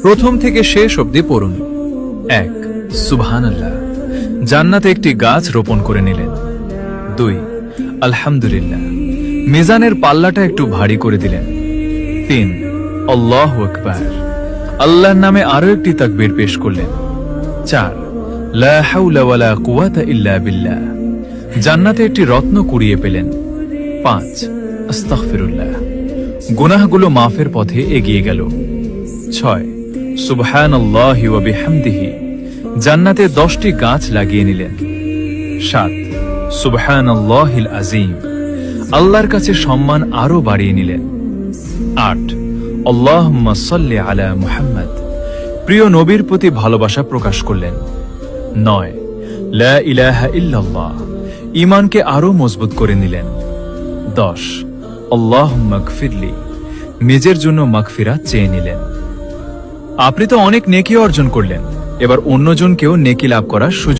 প্রথম থেকে শেষ অবধি পড়ুন। 1 সুবহানাল্লাহ, জান্নাতে একটি গাছ রোপণ করে নিলেন। 2 আলহামদুলিল্লাহ, মিজানের পাল্লাটা একটু ভারী করে দিলেন। 3 আল্লাহু আকবার, আল্লাহর নামে আরো একটি তাকবীর পেশ করলেন। 4 লা হাওলা ওয়ালা কুওয়াতা ইল্লা বিল্লাহ, জান্নাতে একটি রত্ন কুড়িয়ে পেলেন। 5 আস্তাগফিরুল্লাহ, গুনাহগুলো মাফের পথে এগিয়ে গেল। 6 সুবহানাল্লাহি ওয়া বিহামদিহি, জান্নাতে 10টি গাছ লাগিয়ে নিলেন। 7 সুবহানাল্লাহিল আযীম, আল্লাহর কাছে সম্মান আরো বাড়িয়ে নিলেন। 8 আল্লাহুম্মা সাল্লি আলা মুহাম্মদ, প্রিয় নবীর প্রতি ভালোবাসা প্রকাশ করলেন। 9 লা ইলাহা ইল্লাল্লাহ, ঈমানকে আরো মজবুত করে নিলেন। 10 আল্লাহুম্মা গফিরলি, নিজের জন্য মাগফিরাত চেয়ে নিলেন। আপনি তো অনেক নেকি অর্জন করলেন, এবার অন্যজনকেও নেকি লাভ করার সুযোগ